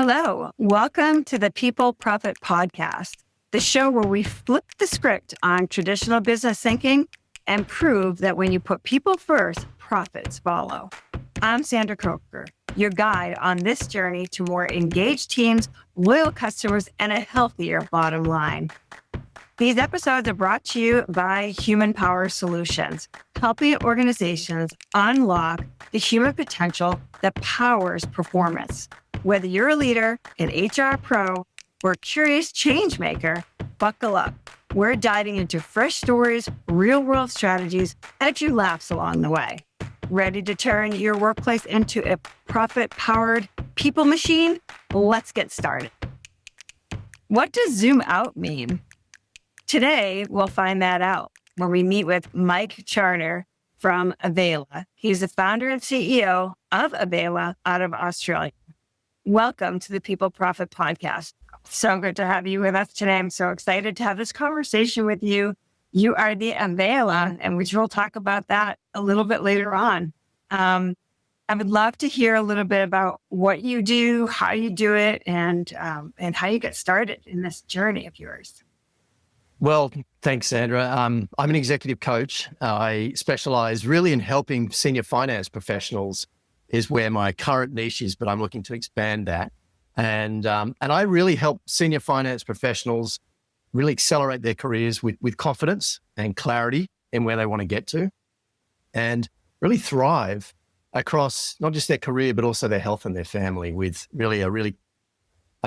Hello, welcome to the People Profit Podcast, the show where we flip the script on traditional business thinking and prove that when you put people first, profits follow. I'm Sandra Coker, your guide on this journey to more engaged teams, loyal customers, and a healthier bottom line. These episodes are brought to you by Human Power Solutions, helping organizations unlock the human potential that powers performance. Whether you're a leader, an HR pro, or a curious change maker, buckle up. We're diving into fresh stories, real-world strategies, and a few laughs along the way. Ready to turn your workplace into a profit-powered people machine? Let's get started. What does zoom out mean? Today, we'll find that out when we meet with Mike Charner from Availa. He's the founder and CEO of Availa out of Australia. Welcome to the People Profit Podcast. So good to have you with us today. I'm so excited to have this conversation with you. You are the Availa, and we'll talk about that a little bit later on. I would love to hear a little bit about what you do, how you do it, and how you get started in this journey of yours. Well, thanks, Sandra. I'm an executive coach. I specialize really in helping senior finance professionals is where my current niche is, but I'm looking to expand that. And I really help senior finance professionals really accelerate their careers with confidence and clarity in where they want to get to, and really thrive across not just their career, but also their health and their family with really a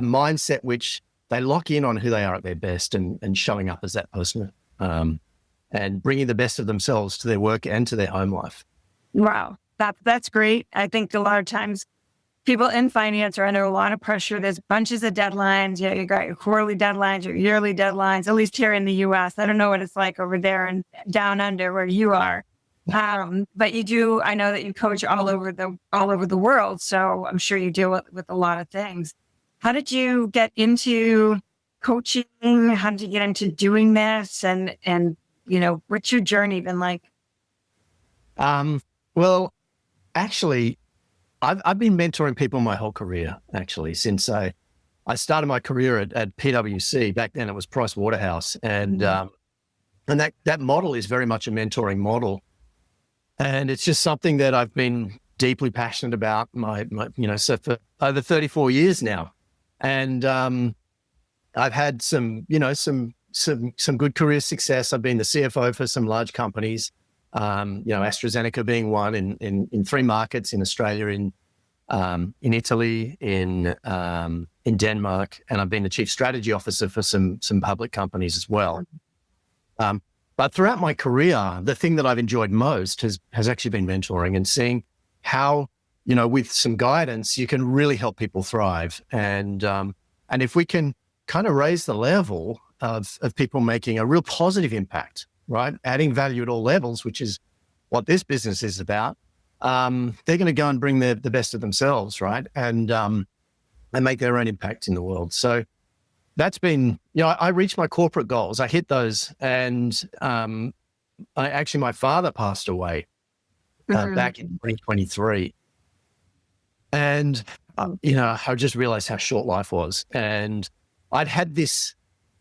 mindset which they lock in on who they are at their best and showing up as that person and bringing the best of themselves to their work and to their home life. Wow. That's great. I think a lot of times people in finance are under a lot of pressure. There's bunches of deadlines. You got your quarterly deadlines, your yearly deadlines, at least here in the US. I don't know what it's like over there and down under where you are. But you do, I know that you coach all over the world. So I'm sure you deal with a lot of things. How did you get into coaching? How did you get into doing this? And what's your journey been like? Well, actually, I've been mentoring people my whole career, actually, since I started my career at PwC. Back then it was Price Waterhouse. And that model is very much a mentoring model. And it's just something that I've been deeply passionate about so for over 34 years now. And I've had some good career success. I've been the CFO for some large companies. AstraZeneca being one in 3 markets in Australia, in Italy, in Denmark, and I've been the chief strategy officer for some public companies as well. But throughout my career, the thing that I've enjoyed most has actually been mentoring and seeing how, with some guidance, you can really help people thrive. And if we can kind of raise the level of people making a real positive impact, right? Adding value at all levels, which is what this business is about. They're going to go and bring the best of themselves, right? And make their own impact in the world. So that's been, I reached my corporate goals. I hit those. And my father passed away back in 2023. And, I just realized how short life was. And I'd had this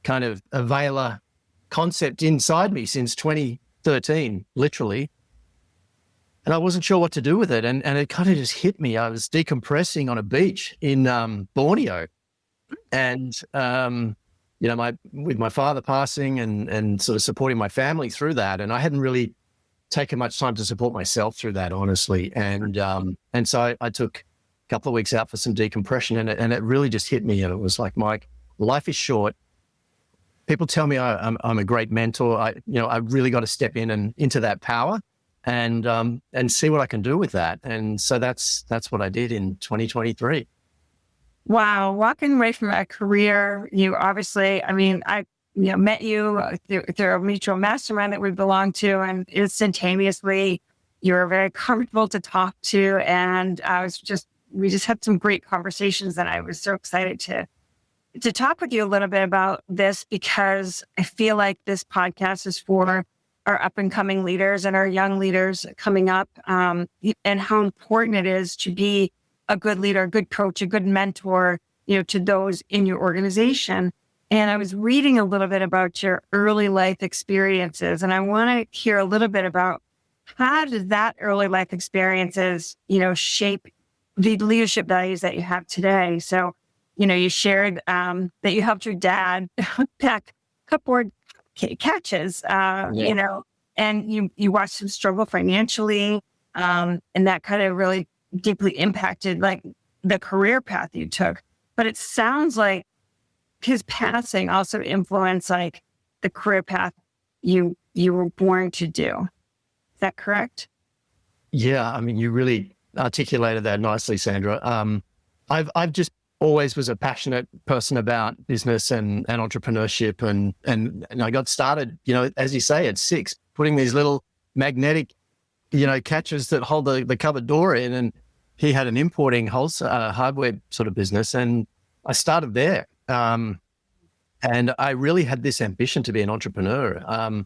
kind of Availa concept inside me since 2013, literally. And I wasn't sure what to do with it. And it kind of just hit me. I was decompressing on a beach in Borneo. And, with my father passing and sort of supporting my family through that. And I hadn't really taken much time to support myself through that, honestly. And so I took a couple of weeks out for some decompression, and it really just hit me. And it was like, Mike, life is short. People tell me I'm a great mentor. I've really got to step in and into that power and see what I can do with that. And so that's what I did in 2023. Wow. Walking away from a career, you obviously, I met you through a mutual mastermind that we belong to, and instantaneously you were very comfortable to talk to. And we just had some great conversations, and I was so excited to talk with you a little bit about this, because I feel like this podcast is for our up and coming leaders and our young leaders coming up, and how important it is to be a good leader, a good coach, a good mentor to those in your organization. And I was reading a little bit about your early life experiences, and I want to hear a little bit about how did that early life experiences, shape the leadership values that you have today. So, you shared that you helped your dad pack cupboard catches, and you watched him struggle financially, and that kind of really deeply impacted like the career path you took. But it sounds like his passing also influenced like the career path you were born to do. Is that correct? Yeah, I mean, you really articulated that nicely, Sandra. I've just always was a passionate person about business and entrepreneurship, and I got started, as you say, at 6, putting these little magnetic, catches that hold the cupboard door in, and he had an importing hardware sort of business, and I started there. And I really had this ambition to be an entrepreneur.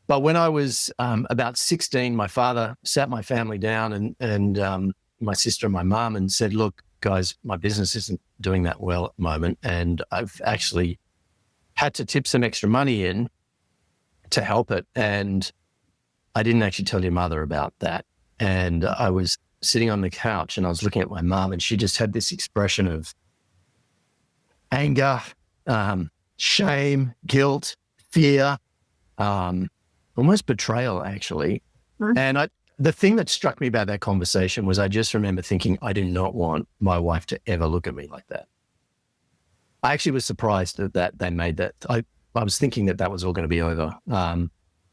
But when I was about 16, my father sat my family down and my sister and my mum and said, look, guys, my business isn't doing that well at the moment. And I've actually had to tip some extra money in to help it. And I didn't actually tell your mother about that. And I was sitting on the couch and I was looking at my mum, and she just had this expression of anger, shame, guilt, fear, almost betrayal, actually. Mm-hmm. And the thing that struck me about that conversation was I just remember thinking, I do not want my wife to ever look at me like that. I actually was surprised that they made that. I was thinking that was all going to be over.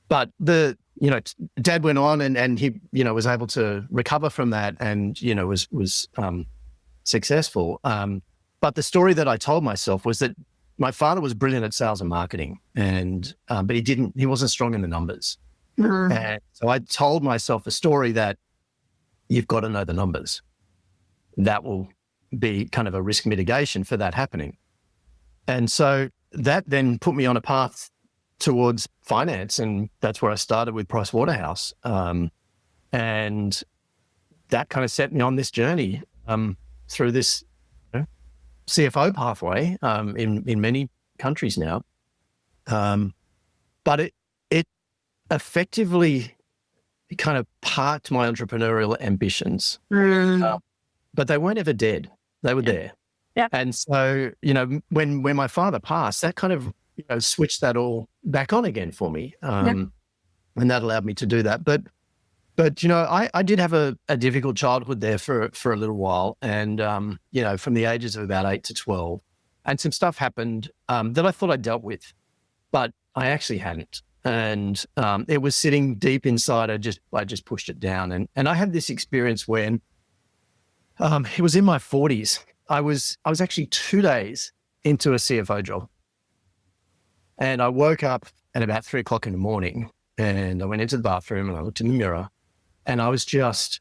But Dad went on and he, was able to recover from that and, was successful. But the story that I told myself was that my father was brilliant at sales and marketing, but he wasn't strong in the numbers. Mm-hmm. And so I told myself a story that you've got to know the numbers. That will be kind of a risk mitigation for that happening. And so that then put me on a path towards finance. And that's where I started with Price Waterhouse. And that kind of set me on this journey through this CFO pathway in many countries now. But it effectively kind of parked my entrepreneurial ambitions. But they weren't ever dead. They were there. Yeah. And so, when my father passed, that kind of switched that all back on again for me. And that allowed me to do that. But I did have a difficult childhood there for a little while. And, from the ages of about 8 to 12, and some stuff happened that I thought I dealt with, but I actually hadn't. And it was sitting deep inside. I just pushed it down. And I had this experience when it was in my 40s. I was actually 2 days into a CFO job. And I woke up at about 3 o'clock in the morning, and I went into the bathroom and I looked in the mirror, and I was just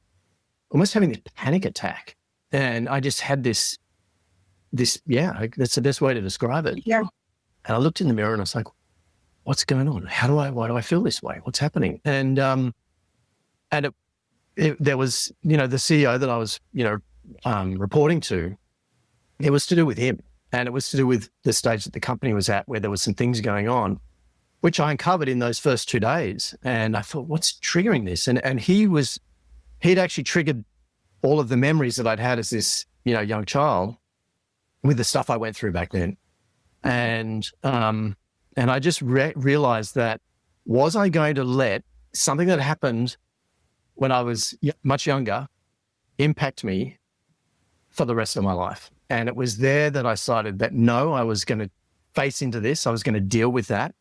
almost having this panic attack. And I just had this, that's the best way to describe it. Yeah. And I looked in the mirror and I was like, what's going on? Why do I feel this way? What's happening? And there was, the CEO that I was, reporting to, it was to do with him. And it was to do with the stage that the company was at, where there was some things going on, which I uncovered in those first 2 days. And I thought, what's triggering this? And he'd actually triggered all of the memories that I'd had as this, young child with the stuff I went through back then. And I just realized that, was I going to let something that happened when I was much younger impact me for the rest of my life? And it was there that I decided that no, I was going to face into this. I was going to deal with that,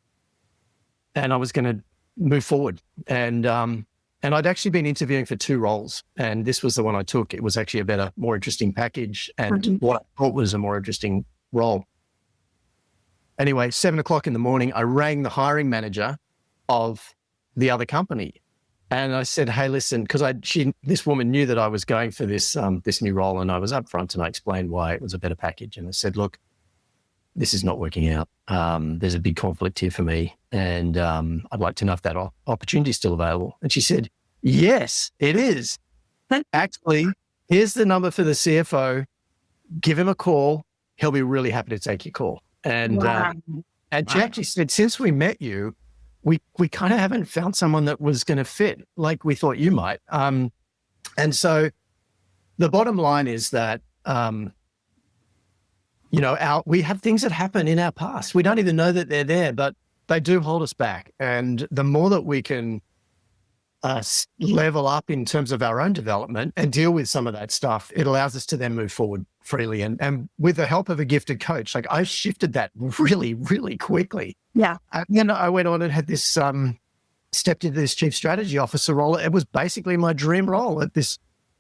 and I was going to move forward. And I'd actually been interviewing for 2 roles, and this was the one I took. It was actually a better, more interesting package, and what I thought was a more interesting role. Anyway, 7 o'clock in the morning, I rang the hiring manager of the other company. And I said, hey, listen, because this woman knew that I was going for this new role, and I was upfront and I explained why it was a better package. And I said, look, this is not working out. There's a big conflict here for me, and I'd like to know if that opportunity is still available. And she said, yes, it is. Actually, here's the number for the CFO. Give him a call. he'll be really happy to take your call. And Wow. and she actually said, since we met you, we kind of haven't found someone that was going to fit like we thought you might. And so the bottom line is that, we have things that happen in our past. We don't even know that they're there, but they do hold us back. And the more that we can level up in terms of our own development and deal with some of that stuff, it allows us to then move forward freely. And with the help of a gifted coach, like I shifted that really, really quickly. Yeah. And then I went on and had this, stepped into this chief strategy officer role. It was basically my dream role at this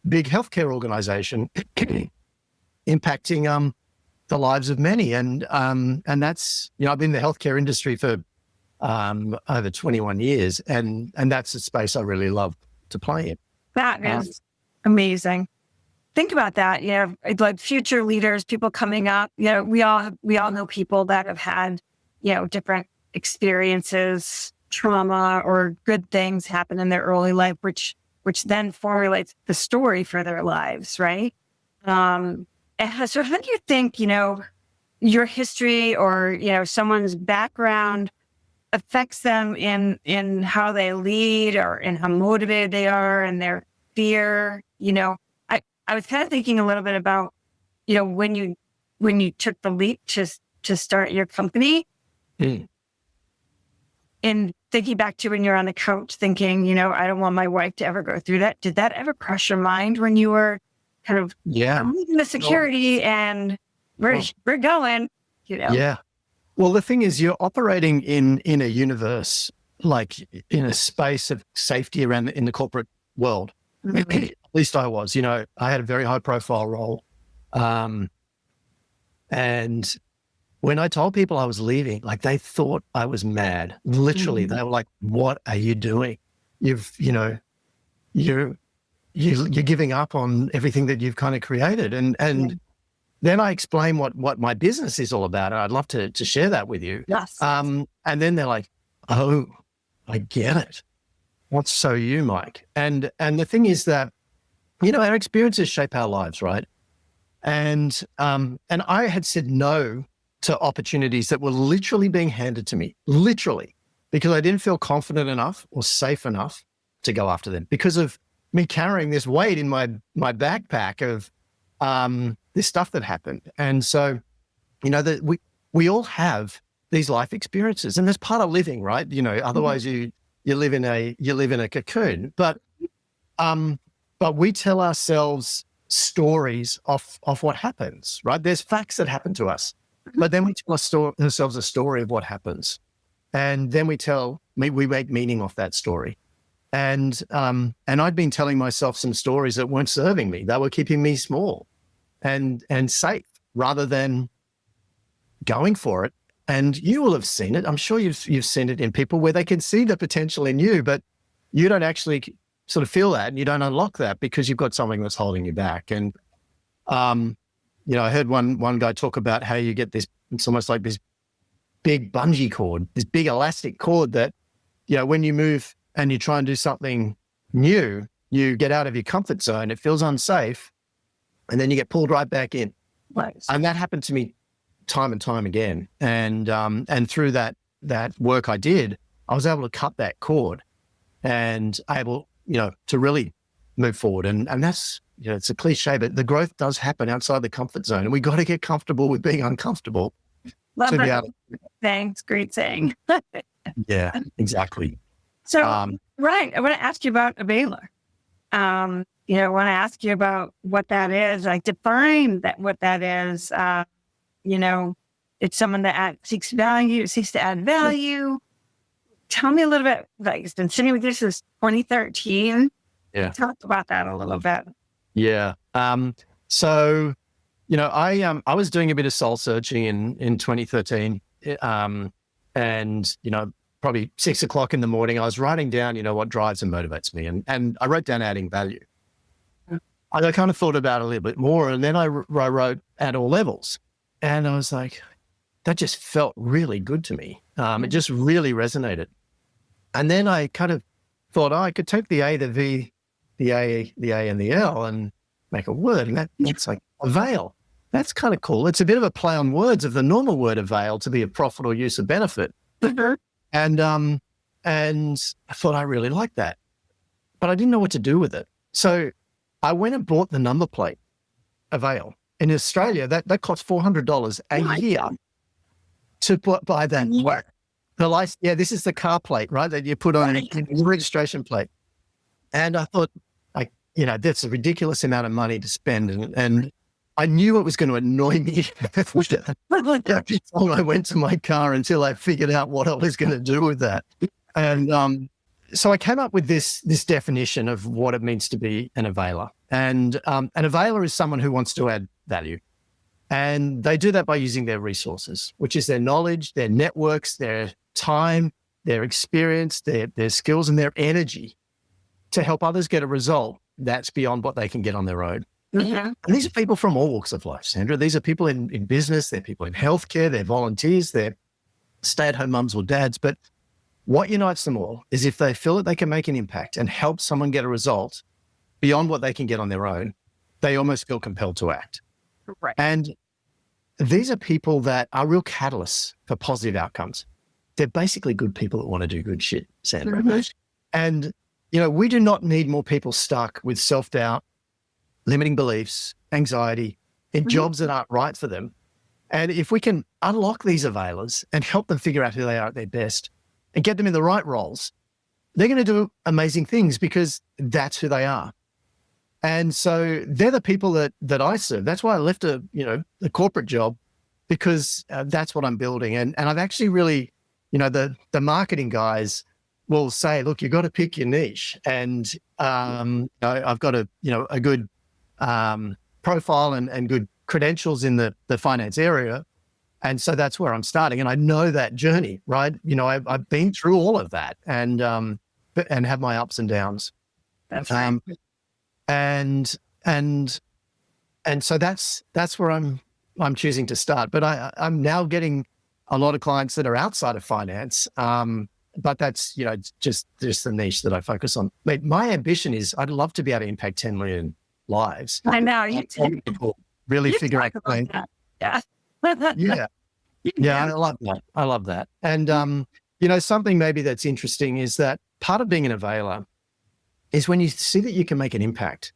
big healthcare organization, impacting the lives of many. And that's, I've been in the healthcare industry for over 21 years. And that's a space I really love to play in. That is amazing. Think about that. Like future leaders, people coming up, we all know people that have had, different experiences, trauma or good things happen in their early life, which then formulates the story for their lives. Right. So how do you think, your history or, someone's background affects them in how they lead or in how motivated they are and their fear? I was kind of thinking a little bit about, when you took the leap to start your company, and thinking back to when you're on the couch thinking, I don't want my wife to ever go through that. Did that ever cross your mind when you were kind of leaving the security and we're going, Yeah. Well, the thing is, you're operating in a universe, like in a space of safety around in the corporate world. Mm-hmm. At least I was, I had a very high profile role. And when I told people I was leaving, like they thought I was mad. Literally, they were like, "What are you doing? You're giving up on everything that you've kind of created." And then I explain what my business is all about. And I'd love to share that with you. Yes. And then they're like, "Oh, I get it. What's so you, Mike?" And the thing is that, our experiences shape our lives, right? And I had said no to opportunities that were literally being handed to me, literally, because I didn't feel confident enough or safe enough to go after them because of me carrying this weight in my backpack of this stuff that happened. And so, that we all have these life experiences, and that's part of living, right? Otherwise you live in a cocoon. But we tell ourselves stories of what happens, right? There's facts that happen to us, but then we tell ourselves a story of what happens, and then we make meaning off that story. And I'd been telling myself some stories that weren't serving me. They were keeping me small and safe rather than going for it. And you will have seen it. I'm sure you've seen it in people where they can see the potential in you, but you don't actually sort of feel that, and you don't unlock that because you've got something that's holding you back. And I heard one guy talk about how you get this. It's almost like this big bungee cord, this big elastic cord that, when you move and you try and do something new, you get out of your comfort zone. It feels unsafe, and then you get pulled right back in. Nice. And that happened to me time and time again. And through that work I did, I was able to cut that cord and able, to really move forward. And that's, it's a cliche, but the growth does happen outside the comfort zone, and we got to get comfortable with being uncomfortable. Love that. Thanks. Great saying. Yeah, exactly. So, right. I want to ask you about Avaaler. I want to ask you about what that is. Like define what that is. It's someone that seeks to add value. Tell me a little bit, like it's been sitting with this since 2013. Yeah. Talk about that a little bit. Yeah. So, I was doing a bit of soul searching in 2013. And, probably 6 o'clock in the morning, I was writing down, what drives and motivates me. And I wrote down adding value. I kind of thought about it a little bit more, and then I wrote at all levels. And I was like, that just felt really good to me. It just really resonated. And then I kind of thought, I could take the A, the V, the A and the L and make a word. And that's like Avail. that's kind of cool. It's a bit of a play on words of the normal word avail to be a profit or use of benefit. And I thought I really liked that, but I didn't know what to do with it. So I went and bought the number plate Avail. In Australia, that costs $400 a year to buy that. The license, this is the car plate, right? That you put on the registration plate. And I thought, that's a ridiculous amount of money to spend. And I knew it was going to annoy me every time I went to my car until I figured out what I was going to do with that. And so I came up with this definition of what it means to be an availer. And an availer is someone who wants to add value. And they do that by using their resources, which is their knowledge, their networks, their time, their experience, their skills, and their energy to help others get a result that's beyond what they can get on their own. And these are people from all walks of life, Sandra. These are people in business, they're people in healthcare, they're volunteers, they're stay-at-home mums or dads. But what unites them all is if they feel that they can make an impact and help someone get a result beyond what they can get on their own, they almost feel compelled to act. Right. And these are people that are real catalysts for positive outcomes. They're basically good people that want to do good shit, Sandra. And, we do not need more people stuck with self-doubt, limiting beliefs, anxiety, in jobs that aren't right for them. And if we can unlock these availers and help them figure out who they are at their best and get them in the right roles, they're going to do amazing things because that's who they are. And so they're the people that I serve. That's why I left a corporate job, because that's what I'm building. And I've actually really, the marketing guys will say, look, you've got to pick your niche. And I've got a good profile and good credentials in the finance area. And so that's where I'm starting. And I know that journey, right? I've been through all of that and have my ups and downs. That's right. And so that's where I'm choosing to start. But I'm now getting a lot of clients that are outside of finance. But that's, just the niche that I focus on. But my ambition is I'd love to be able to impact 10 million lives. I know. You people really figure out that. Yeah. Yeah. I love that. And, something maybe that's interesting is that part of being an availer is when you see that you can make an impact,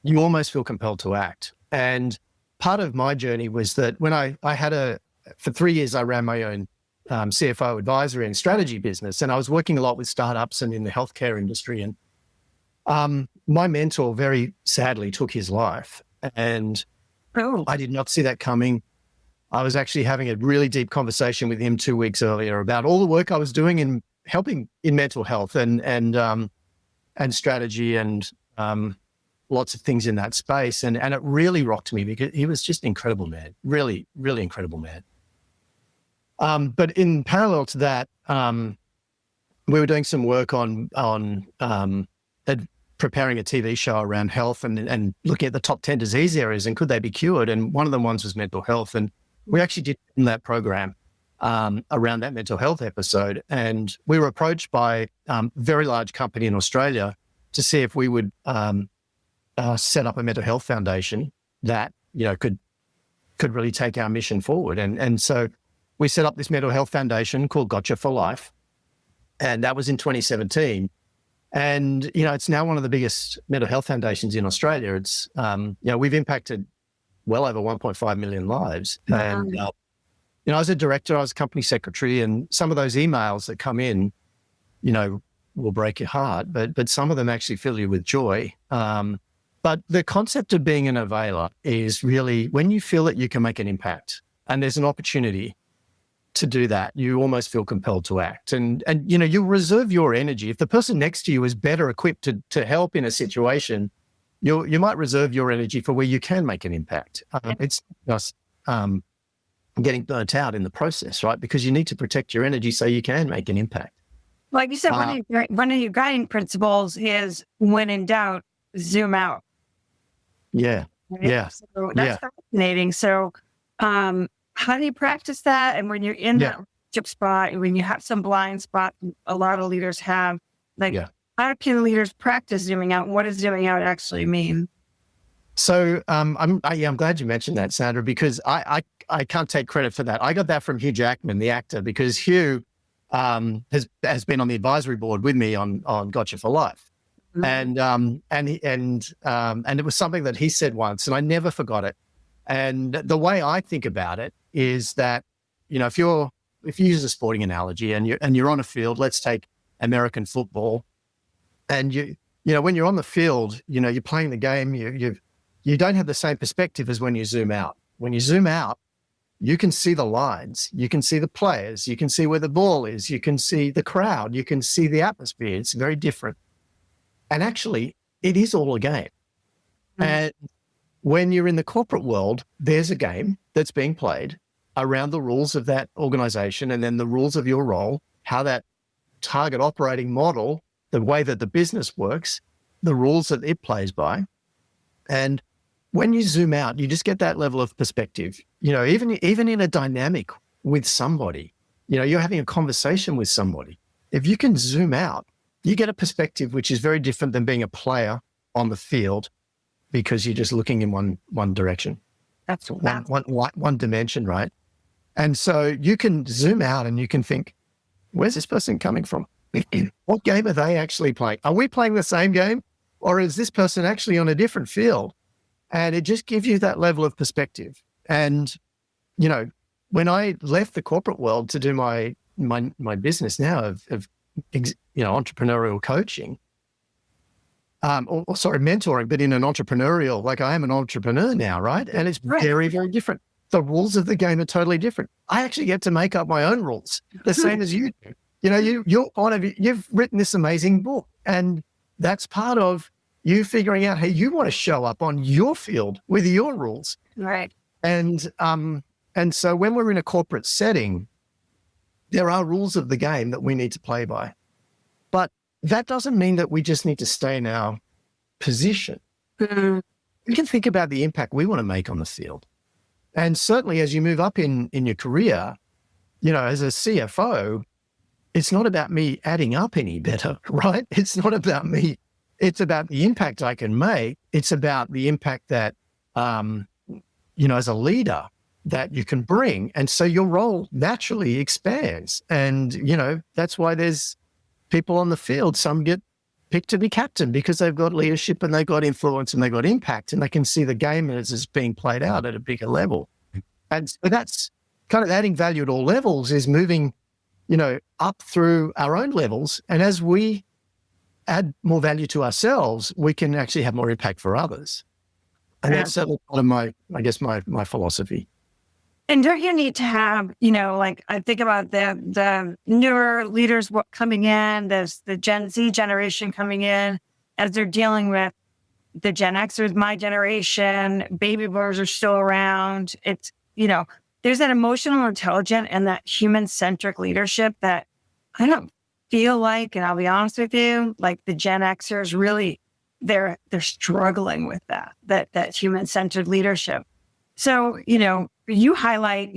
you almost feel compelled to act. And part of my journey was that when I had for 3 years, I ran my own CFO advisory and strategy business. And I was working a lot with startups and in the healthcare industry. And my mentor very sadly took his life. And I did not see that coming. I was actually having a really deep conversation with him 2 weeks earlier about all the work I was doing in helping in mental health and strategy and lots of things in that space. And it really rocked me because he was just an incredible man, really, really incredible man. But in parallel to that, we were doing some work on preparing a TV show around health and looking at the top 10 disease areas and could they be cured? And one of the ones was mental health. And we actually did that program around that mental health episode. And we were approached by a very large company in Australia to see if we would set up a mental health foundation that, could really take our mission forward. And so we set up this mental health foundation called Gotcha for Life. And that was in 2017. And, it's now one of the biggest mental health foundations in Australia. It's, we've impacted well over 1.5 million lives. And, as a director, I was company secretary, and some of those emails that come in, will break your heart, but some of them actually fill you with joy. But the concept of being an availer is really when you feel that you can make an impact and there's an opportunity to do that, you almost feel compelled to act. And you reserve your energy. If the person next to you is better equipped to help in a situation, you might reserve your energy for where you can make an impact. It's just getting burnt out in the process, right? Because you need to protect your energy so you can make an impact. Like you said, one of your guiding principles is when in doubt, zoom out. Yeah. Right? Yeah. So that's fascinating. So, how do you practice that? And when you're in that leadership spot, when you have some blind spot, a lot of leaders have, how can leaders practice zooming out? What does zooming out actually mean? I'm glad you mentioned that, Sandra, because I can't take credit for that. I got that from Hugh Jackman, the actor, because Hugh has been on the advisory board with me on Gotcha for Life. And it was something that he said once, and I never forgot it. And the way I think about it is that, if you use a sporting analogy and you're on a field, let's take American football, and when you're on the field, you're playing the game, you don't have the same perspective as when you zoom out. When you zoom out, you can see the lines, you can see the players, you can see where the ball is, you can see the crowd, you can see the atmosphere. It's very different. And actually, it is all a game. And when you're in the corporate world, there's a game that's being played around the rules of that organization and then the rules of your role, how that target operating model, the way that the business works, the rules that it plays by. And when you zoom out, you just get that level of perspective. Even in a dynamic with somebody, you're having a conversation with somebody. If you can zoom out, you get a perspective which is very different than being a player on the field because you're just looking in one direction. That's one dimension, right? And so you can zoom out and you can think, where's this person coming from? What game are they actually playing? Are we playing the same game? Or is this person actually on a different field? And it just gives you that level of perspective. And, when I left the corporate world to do my business now of entrepreneurial coaching, mentoring, but in an entrepreneurial, like I am an entrepreneur now, right? And it's very, very different. The rules of the game are totally different. I actually get to make up my own rules, the same as you do. Your point of view, you've written this amazing book, and that's part of you figuring out how you want to show up on your field with your rules. Right. And so when we're in a corporate setting, there are rules of the game that we need to play by. But that doesn't mean that we just need to stay in our position. We can think about the impact we want to make on the field. And certainly as you move up in your career, as a CFO, it's not about me adding up any better, right? It's not about me. It's about the impact I can make. It's about the impact that, as a leader that you can bring. And so your role naturally expands. And, that's why there's people on the field. Some get picked to be captain because they've got leadership and they've got influence and they've got impact and they can see the game as it's being played out at a bigger level. And so that's kind of adding value at all levels, is moving, up through our own levels. And as we add more value to ourselves, we can actually have more impact for others. And that's certainly part of my philosophy. And don't you need to have, I think about the newer leaders coming in, there's the Gen Z generation coming in as they're dealing with the Gen Xers, my generation, baby boomers are still around. It's, there's that emotional intelligence and that human-centric leadership that I don't feel like, and I'll be honest with you, like the Gen Xers really, they're struggling with that human-centered leadership. So, you highlight,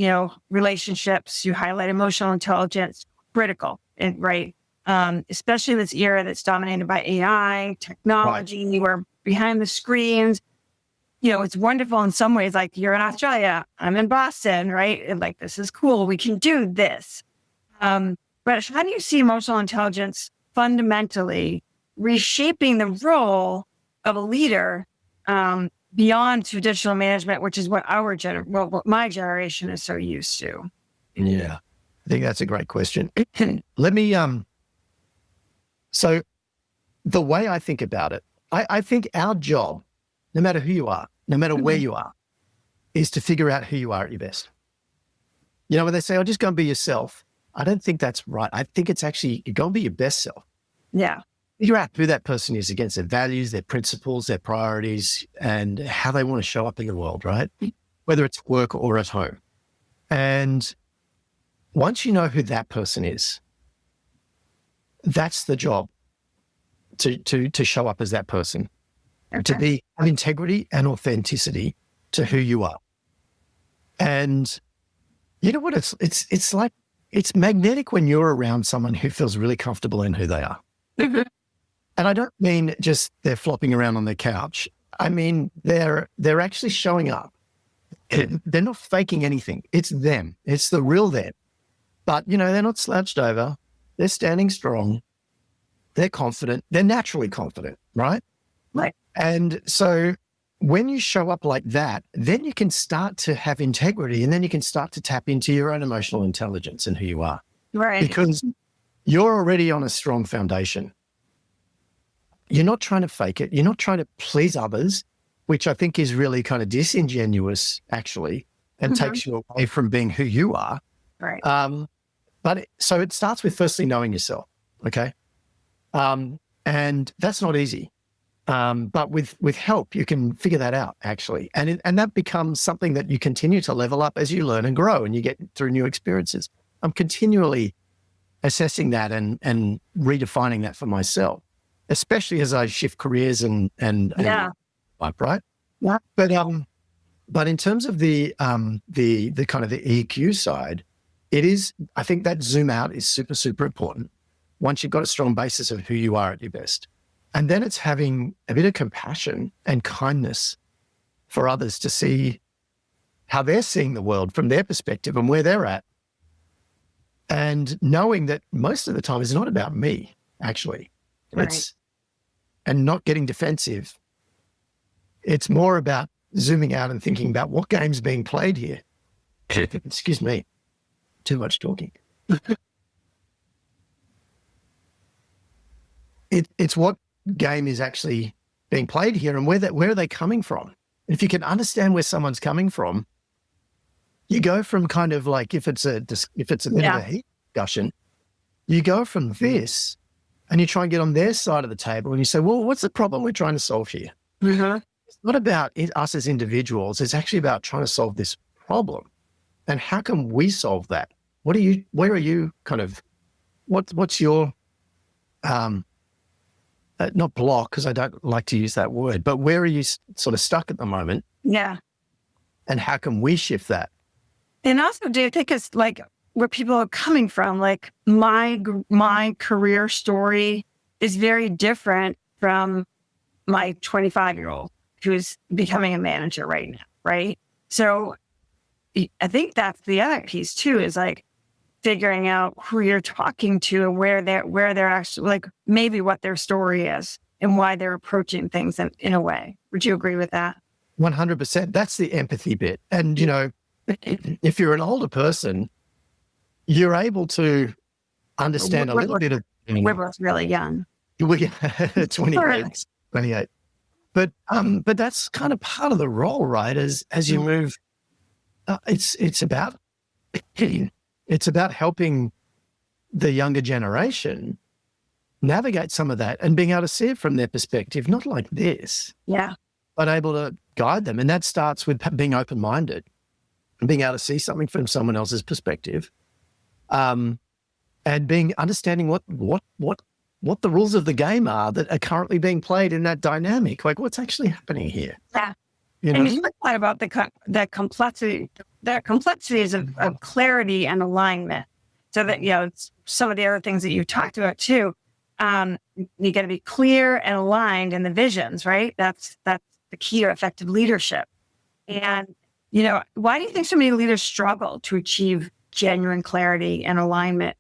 relationships, you highlight emotional intelligence, critical, and right? Especially in this era that's dominated by AI, technology, right. We're behind the screens. It's wonderful in some ways, like you're in Australia, I'm in Boston, right? And like, this is cool. We can do this. But how do you see emotional intelligence fundamentally reshaping the role of a leader beyond traditional management, which is what what my generation is so used to? Yeah, I think that's a great question. Let me, so the way I think about it, I think our job, no matter who you are, no matter where you are, is to figure out who you are at your best. When they say, just go and be yourself, I don't think that's right. I think it's actually, you go and be your best self. Yeah. Figure out who that person is against their values, their principles, their priorities, and how they want to show up in the world, right? Whether it's work or at home. And once you know who that person is, that's the job, to show up as that person, to have integrity and authenticity to who you are. And you know what? It's like, it's magnetic when you're around someone who feels really comfortable in who they are. And I don't mean just they're flopping around on their couch. I mean, they're actually showing up. They're not faking anything. It's them. It's the real them. But, they're not slouched over. They're standing strong. They're confident. They're naturally confident, right? Right. And so when you show up like that, then you can start to have integrity, and then you can start to tap into your own emotional intelligence and who you are. Right. Because you're already on a strong foundation. You're not trying to fake it. You're not trying to please others, which I think is really kind of disingenuous, actually, and takes you away from being who you are. Right. So it starts with firstly knowing yourself, okay? And that's not easy. But with help, you can figure that out, actually. And that becomes something that you continue to level up as you learn and grow and you get through new experiences. I'm continually assessing that and redefining that for myself, especially as I shift careers and life, right? Yeah. But in terms of the kind of the EQ side, I think that zoom out is super, super important once you've got a strong basis of who you are at your best. And then it's having a bit of compassion and kindness for others to see how they're seeing the world from their perspective and where they're at. And knowing that most of the time it's not about me, actually. Right. And not getting defensive. It's more about zooming out and thinking about what game's being played here. Excuse me. Too much talking. It's what game is actually being played here and where are they coming from? If you can understand where someone's coming from, you go from kind of like, if it's a bit of a heat discussion, you go from this and you try and get on their side of the table and you say, well, what's the problem we're trying to solve here? Mm-hmm. It's not about us as individuals. It's actually about trying to solve this problem. And how can we solve that? Where are you kind of, what's your, not block, because I don't like to use that word, but where are you sort of stuck at the moment? Yeah. And how can we shift that? And also, do you think it's like where people are coming from? Like my career story is very different from my 25-year-old who's becoming a manager right now, right? So I think that's the other piece too, is like figuring out who you're talking to and where they're actually, like, maybe what their story is and why they're approaching things in a way. Would you agree with that? 100%. That's the empathy bit. And, if you're an older person, you're able to understand a little bit of... We're both really young. 28. But that's kind of part of the role, right? As you move, it's about helping the younger generation navigate some of that and being able to see it from their perspective, not like this, but able to guide them. And that starts with being open-minded and being able to see something from someone else's perspective, and understanding what the rules of the game are that are currently being played in that dynamic. Like, what's actually happening here? Yeah. And you talk about that complexities of clarity and alignment. So that, it's some of the other things that you talked about too. You got to be clear and aligned in the visions, right? That's the key to effective leadership. And, why do you think so many leaders struggle to achieve genuine clarity and alignment,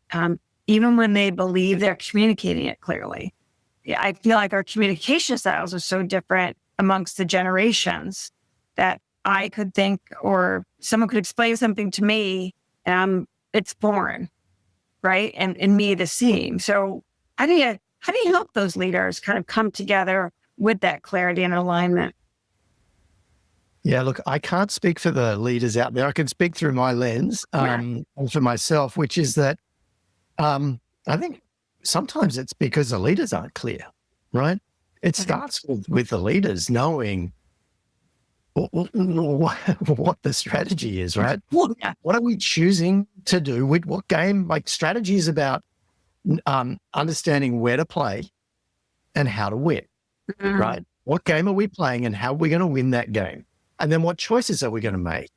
even when they believe they're communicating it clearly? Yeah, I feel like our communication styles are so different amongst the generations that I could think, or someone could explain something to me, and it's foreign, right? And me the same. So how do you help those leaders kind of come together with that clarity and alignment? Yeah, look, I can't speak for the leaders out there. I can speak through my lens and for myself, which is that I think sometimes it's because the leaders aren't clear, right? It starts with the leaders knowing what the strategy is, right? What are we choosing to do with what game? Like, strategy is about understanding where to play and how to win, right? What game are we playing and how are we going to win that game? And then what choices are we going to make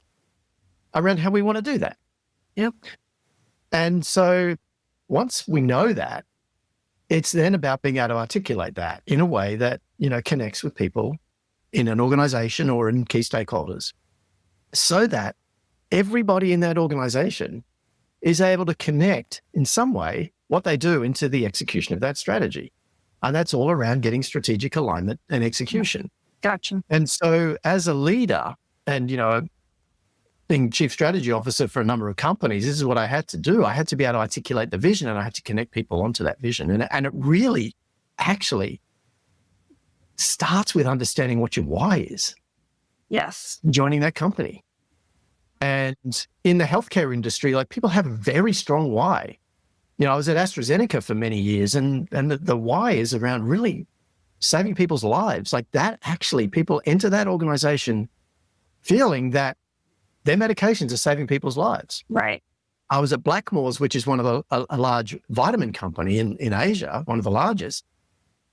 around how we want to do that? Yep. And so once we know that, it's then about being able to articulate that in a way that, connects with people in an organization or in key stakeholders so that everybody in that organization is able to connect in some way what they do into the execution of that strategy. And that's all around getting strategic alignment and execution. Gotcha. And so as a leader and, being chief strategy officer for a number of companies, this is what I had to do. I had to be able to articulate the vision and I had to connect people onto that vision. And it really actually starts with understanding what your why is. Yes. Joining that company. And in the healthcare industry, like people have a very strong why. I was at AstraZeneca for many years and the why is around really saving people's lives. Like that actually people enter that organization feeling that their medications are saving people's lives. Right. I was at Blackmores, which is one of a large vitamin company in Asia, one of the largest.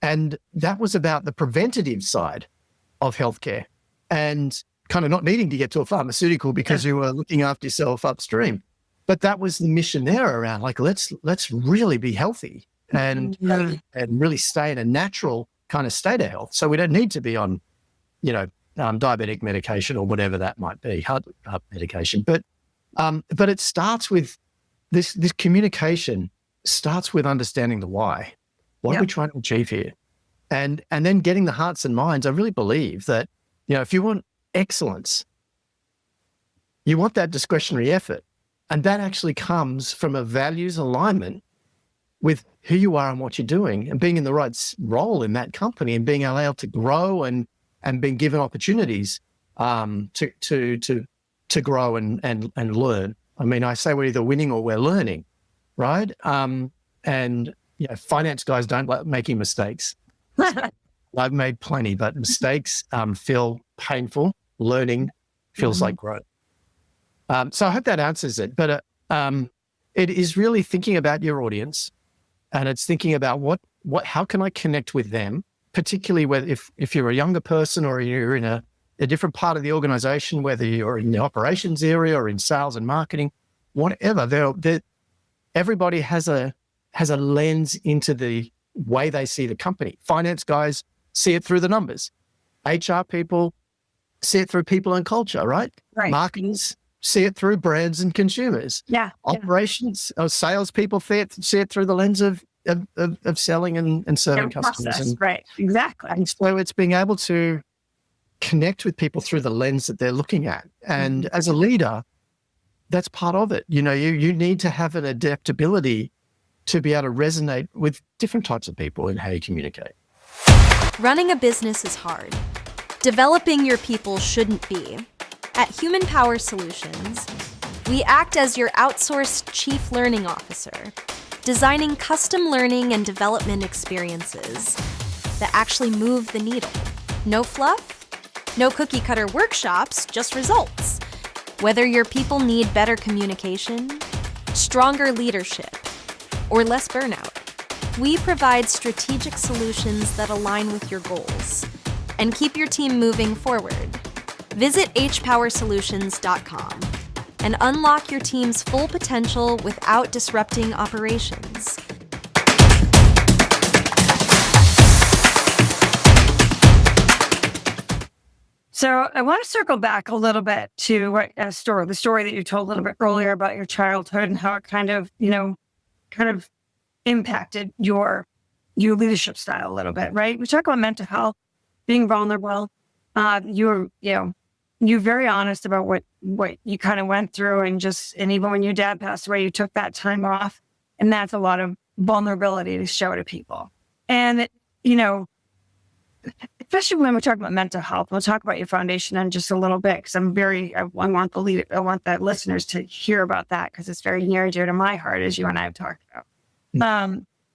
And that was about the preventative side of healthcare and kind of not needing to get to a pharmaceutical because you were looking after yourself upstream. But that was the mission there around like, let's really be healthy and really stay in a natural kind of state of health. So we don't need to be on, diabetic medication or whatever that might be, heart medication. But it starts with this communication starts with understanding the why. What are we trying to achieve here? And then getting the hearts and minds. I really believe that, if you want excellence, you want that discretionary effort. And that actually comes from a values alignment with who you are and what you're doing and being in the right role in that company and being allowed to grow and being given opportunities to grow and learn. I mean, I say we're either winning or we're learning, right? Finance guys don't like making mistakes. I've made plenty, but mistakes feel painful. Learning feels like growth. So I hope that answers it. But it is really thinking about your audience, and it's thinking about how can I connect with them, particularly if you're a younger person or you're in a different part of the organization, whether you're in the operations area or in sales and marketing, whatever. Everybody has a lens into the way they see the company. Finance guys see it through the numbers. HR people see it through people and culture, right? Right. Marketers see it through brands and consumers. Yeah. Operations or salespeople see it through the lens of selling and serving customers. Right. Exactly. And so it's being able to connect with people through the lens that they're looking at. And as a leader, that's part of it. You need to have an adaptability to be able to resonate with different types of people in how you communicate. Running a business is hard. Developing your people shouldn't be. At Human Power Solutions, we act as your outsourced chief learning officer, designing custom learning and development experiences that actually move the needle. No fluff, no cookie cutter workshops, just results. Whether your people need better communication, stronger leadership, or less burnout, we provide strategic solutions that align with your goals and keep your team moving forward. Visit hpowersolutions.com and unlock your team's full potential without disrupting operations. So I want to circle back a little bit to the story that you told a little bit earlier about your childhood and how it kind of impacted your leadership style a little bit, right? We talk about mental health, being vulnerable. You're very honest about what you kind of went through and even when your dad passed away, you took that time off, and that's a lot of vulnerability to show to people. And, especially when we talk about mental health, we'll talk about your foundation in just a little bit, because I want the listeners to hear about that, because it's very near and dear to my heart, as you and I have talked about.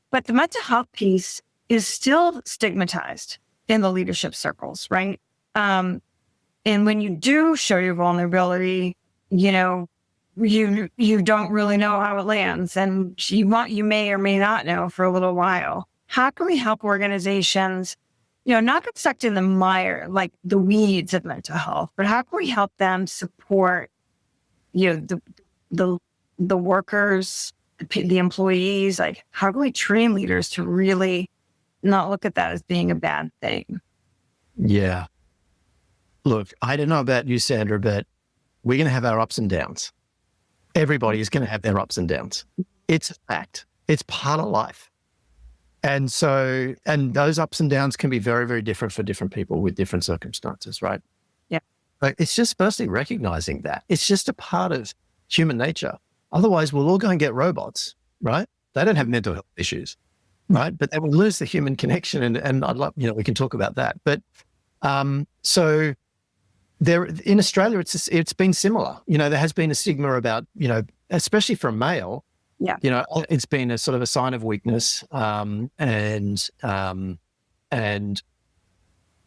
But the mental health piece is still stigmatized in the leadership circles, right? And when you do show your vulnerability, you don't really know how it lands, and you may or may not know for a little while. How can we help organizations, not get stuck in the mire, like the weeds of mental health, but how can we help them support, the workers, the employees? Like, how can we train leaders to really not look at that as being a bad thing? Yeah. look, I don't know about you, Sandra, but we're going to have our ups and downs. Everybody is going to have their ups and downs. It's a fact. It's part of life. And those ups and downs can be very, very different for different people with different circumstances, right? Yeah. But it's just firstly recognizing that it's just a part of human nature. Otherwise, we'll all go and get robots, right? They don't have mental health issues, right? But they will lose the human connection. And I'd love, we can talk about that. But so there in Australia, it's been similar. There has been a stigma about, especially for a male. Yeah. It's been a sort of a sign of weakness. And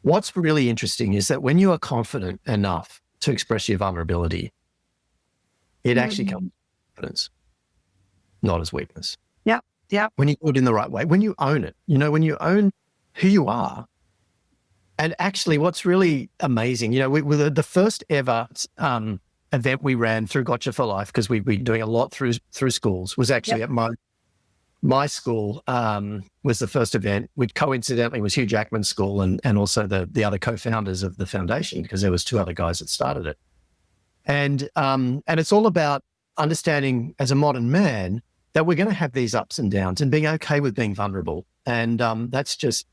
what's really interesting is that when you are confident enough to express your vulnerability, it actually comes as confidence, not as weakness. Yeah. Yeah. When you do it in the right way, when you own it, when you own who you are. And actually what's really amazing, we were the first ever event we ran through Gotcha for Life, because we've been doing a lot through schools, was actually at my school, was the first event, which coincidentally was Hugh Jackman's school and also the other co-founders of the foundation, because there was two other guys that started it. And it's all about understanding as a modern man that we're going to have these ups and downs and being okay with being vulnerable. And that's just,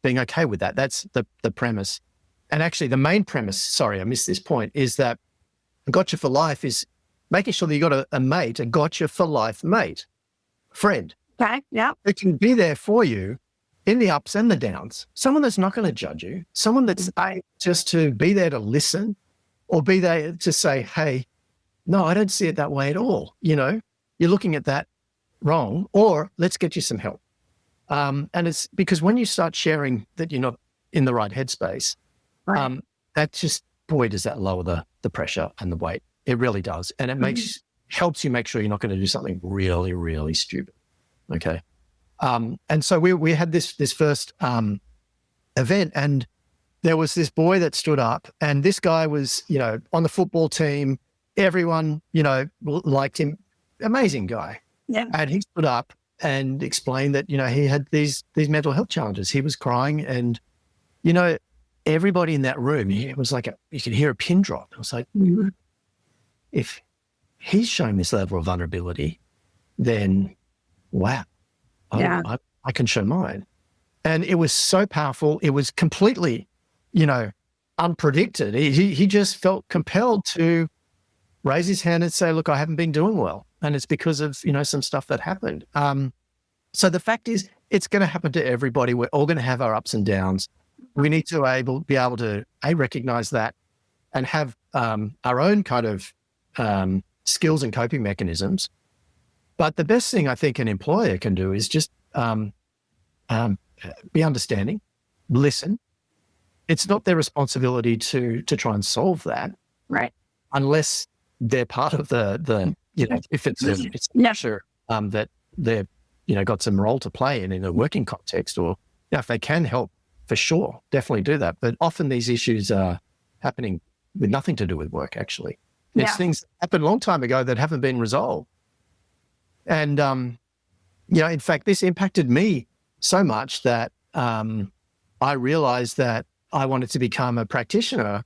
being okay with that. That's the premise. And actually the main premise, sorry, I missed this point, is that Gotcha for Life is making sure that you got a mate, a Gotcha for Life mate, friend. Okay. Yeah. Who can be there for you in the ups and the downs. Someone that's not going to judge you. Someone that's just to be there to listen, or be there to say, hey, no, I don't see it that way at all. You're looking at that wrong, or let's get you some help. And it's because when you start sharing that you're not in the right headspace, Right. that just, boy, does that lower the pressure and the weight. It really does. And it helps you make sure you're not going to do something really, really stupid. Okay. And so we had this first event, and there was this boy that stood up, and this guy was, on the football team. Everyone, liked him. Amazing guy. Yeah. And he stood up and explained that, he had these mental health challenges. He was crying, and, everybody in that room, it was like you could hear a pin drop. It was like, if he's showing this level of vulnerability, then wow, I can show mine. And it was so powerful. It was completely, unpredicted. He just felt compelled to raise his hand and say, look, I haven't been doing well. And it's because of, some stuff that happened. So the fact is, it's going to happen to everybody. We're all going to have our ups and downs. We need to be able to recognize that and have our own kind of skills and coping mechanisms. But the best thing I think an employer can do is just be understanding, listen. It's not their responsibility to try and solve that, Right. unless they're part of the if it's sure that they're got some role to play in a working context, or if they can help, for sure, definitely do that. But often these issues are happening with nothing to do with work. Actually, it's things that happened a long time ago that haven't been resolved. And in fact, this impacted me so much that I realized that I wanted to become a practitioner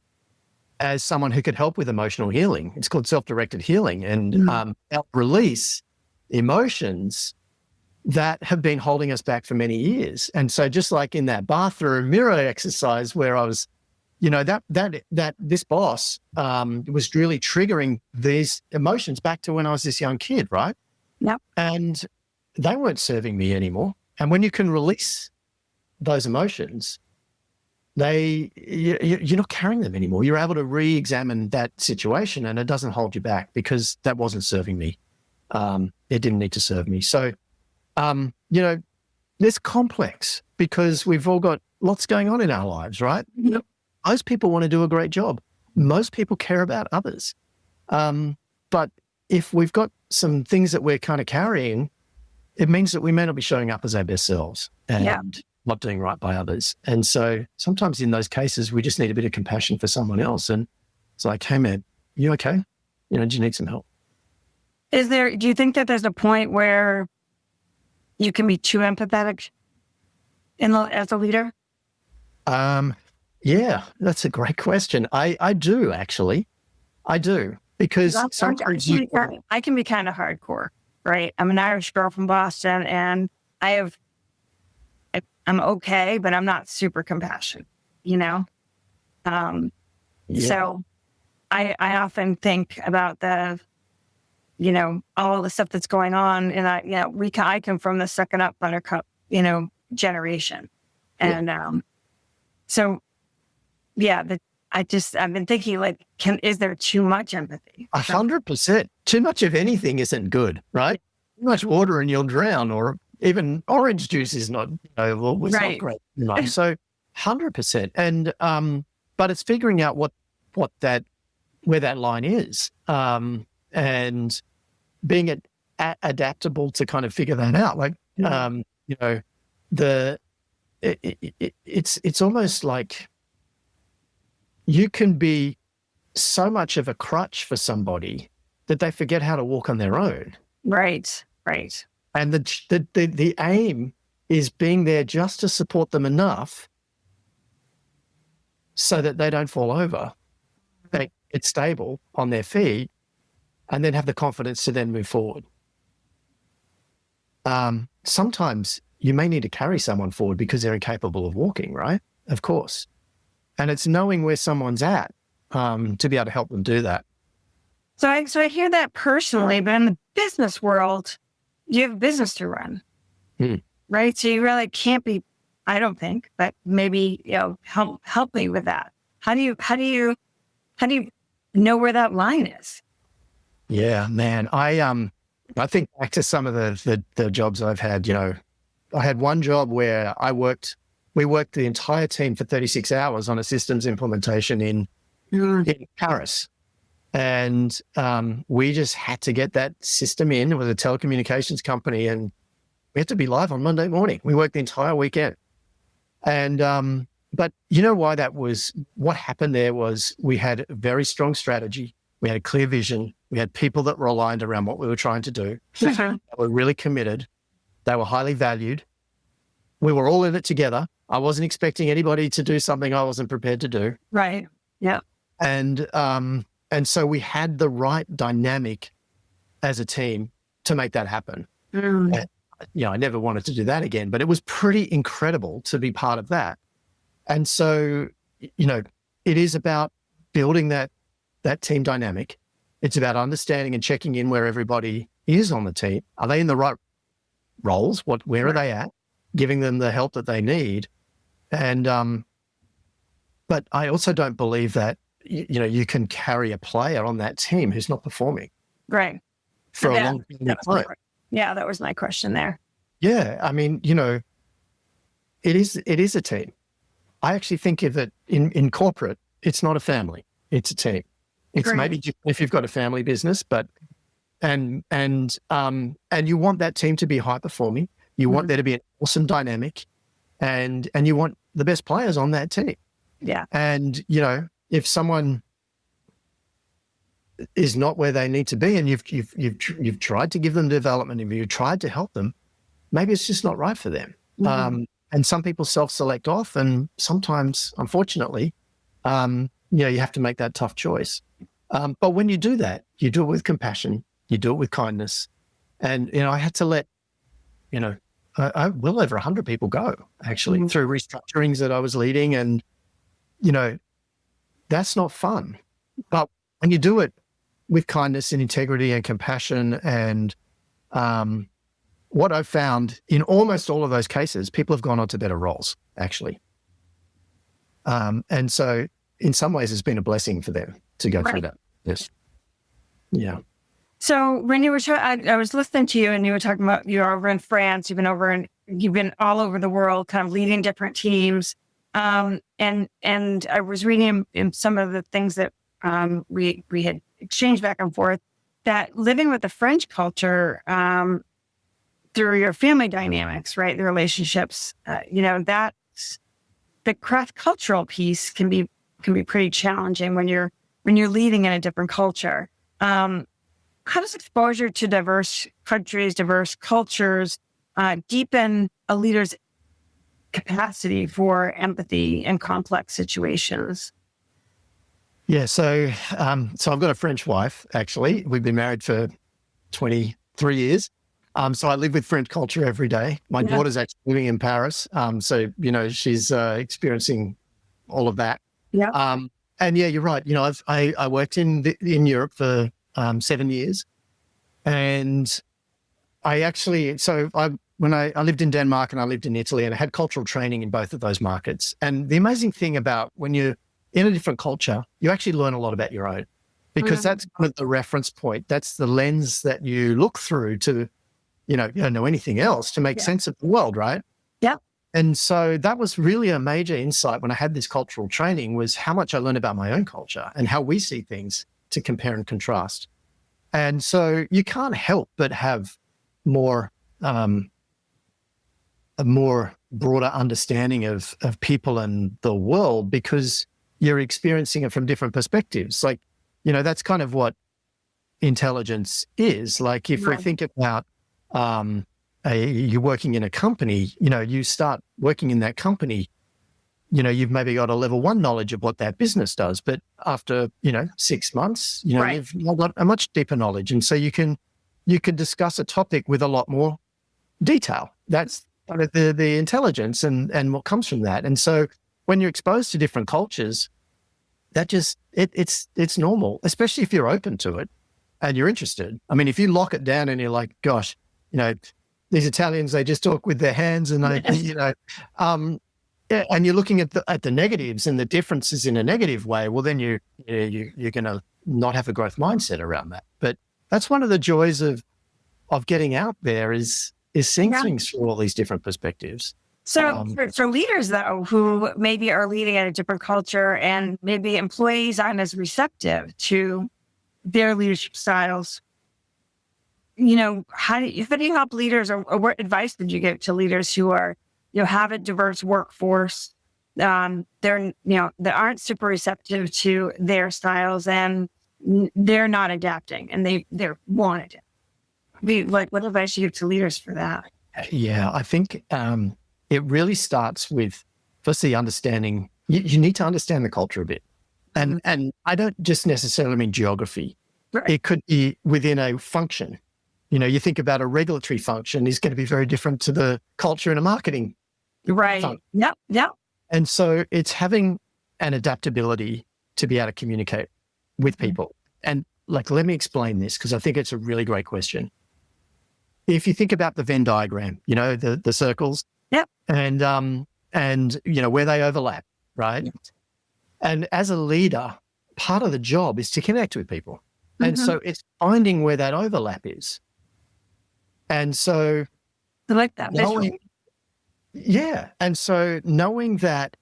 as someone who could help with emotional healing. It's called self-directed healing, and help release emotions that have been holding us back for many years. And so just like in that bathroom mirror exercise where I was, that this boss was really triggering these emotions back to when I was this young kid, right? Yep. And they weren't serving me anymore. And when you can release those emotions, you're not carrying them anymore. You're able to re-examine that situation, and it doesn't hold you back because that wasn't serving me. It didn't need to serve me. So, it's complex because we've all got lots going on in our lives, right? Yep. Most people want to do a great job. Most people care about others. But if we've got some things that we're kind of carrying, it means that we may not be showing up as our best selves and not doing right by others. And so sometimes in those cases, we just need a bit of compassion for someone else. And it's like, hey man, you okay? Do you need some help? Do you think that there's a point where you can be too empathetic as a leader? Yeah, that's a great question. I do actually. I do. Because sometimes I can be kind of hardcore, right? I'm an Irish girl from Boston, and I'm okay, but I'm not super compassionate, you know? yeah. So I often think about all the stuff that's going on. And I come from the sucking up buttercup, generation. And, so yeah, I've been thinking like, is there too much empathy? 100%. Too much of anything isn't good, right? Too much water and you'll drown, or even orange juice is not, it's not great. So 100%. And, but it's figuring out where that line is, and being adaptable to kind of figure that out. Like, it's almost like you can be so much of a crutch for somebody that they forget how to walk on their own. Right. And the aim is being there just to support them enough so that they don't fall over. They get stable on their feet and then have the confidence to then move forward. Sometimes you may need to carry someone forward because they're incapable of walking, right? Of course. And it's knowing where someone's at to be able to help them do that. So I hear that personally, but in the business world, you have business to run, right? So you really can't be, I don't think, but maybe, help me with that. How do you know where that line is? Yeah, man. I think back to some of the jobs I've had. I had one job where we worked the entire team for 36 hours on a systems implementation in Paris. And we just had to get that system in. It was a telecommunications company, and we had to be live on Monday morning. We worked the entire weekend. And but you know why that was? What happened there was we had a very strong strategy. We had a clear vision. We had people that were aligned around what we were trying to do. They were really committed. They were highly valued. We were all in it together. I wasn't expecting anybody to do something I wasn't prepared to do. Right. Yeah. And so we had the right dynamic as a team to make that happen. And, I never wanted to do that again, but it was pretty incredible to be part of that. And so, it is about building that team dynamic. It's about understanding and checking in where everybody is on the team. Are they in the right roles? Where are they at? Giving them the help that they need. And, but I also don't believe that, you can carry a player on that team who's not performing. Right. For a long period of time. Yeah, that was my question there. Yeah. I mean, it is a team. I actually think of it in corporate, it's not a family, it's a team. It's maybe if you've got a family business, but, and you want that team to be high performing. You want there to be an awesome dynamic, and you want the best players on that team. Yeah. And, if someone is not where they need to be, and you've tried to give them development, and you've tried to help them, maybe it's just not right for them. And some people self-select off, and sometimes, unfortunately, you have to make that tough choice. But when you do that, you do it with compassion, you do it with kindness. And, I had to let, well over 100 people go, actually, through restructurings that I was leading. And, that's not fun. But when you do it with kindness and integrity and compassion, and what I've found in almost all of those cases, people have gone on to better roles, actually. And so in some ways, it's been a blessing for them to go through that. Yes. Yeah. So when you were, I was listening to you, and you were talking about you're over in France, you've been all over the world, kind of leading different teams. And I was reading in some of the things that we had exchanged back and forth, that living with the French culture through your family dynamics, right, the relationships, that's the cross-cultural piece can be pretty challenging when you're leading in a different culture. How does exposure to diverse countries, diverse cultures, deepen a leader's capacity for empathy in complex situations? Yeah. So I've got a French wife, actually. We've been married for 23 years. So I live with French culture every day. My daughter's actually living in Paris. So, she's experiencing all of that. Yeah. And yeah, you're right. I worked in Europe for 7 years. And when I lived in Denmark and I lived in Italy, and I had cultural training in both of those markets. And the amazing thing about when you're in a different culture, you actually learn a lot about your own, because that's kind of the reference point. That's the lens that you look through to, you don't know anything else, to make sense of the world, right? Yeah. And so that was really a major insight when I had this cultural training, was how much I learned about my own culture and how we see things, to compare and contrast. And so you can't help but have a more broader understanding of people and the world, because you're experiencing it from different perspectives. Like, that's kind of what intelligence is. Like, if we think about you're working in a company, you start working in that company, you've maybe got a level 1 knowledge of what that business does, but after 6 months, you've got a much deeper knowledge, and so you can discuss a topic with a lot more detail. That's kind of the intelligence and what comes from that. And so when you're exposed to different cultures, that just it's normal, especially if you're open to it and you're interested. I mean, if you lock it down and you're like, gosh, these Italians, they just talk with their hands, and and you're looking at the negatives and the differences in a negative way, well, then you're going to not have a growth mindset around that. But that's one of the joys of getting out there, is seeing things through all these different perspectives. So for leaders, though, who maybe are leading in a different culture, and maybe employees aren't as receptive to their leadership styles, how do you help leaders, or what advice did you give to leaders who are, have a diverse workforce, that aren't super receptive to their styles, and they're not adapting, and they want to be like, what advice do you give to leaders for that? Yeah, I think it really starts with, firstly, understanding, you need to understand the culture a bit. And I don't just necessarily mean geography. Right. It could be within a function. You think about a regulatory function is going to be very different to the culture in a marketing function. Yep. And so it's having an adaptability to be able to communicate with people. And let me explain this, because I think it's a really great question. If you think about the Venn diagram, the circles, and where they overlap, right? Yep. And as a leader, part of the job is to connect with people. And so it's finding where that overlap is. And so I like that. And so knowing that,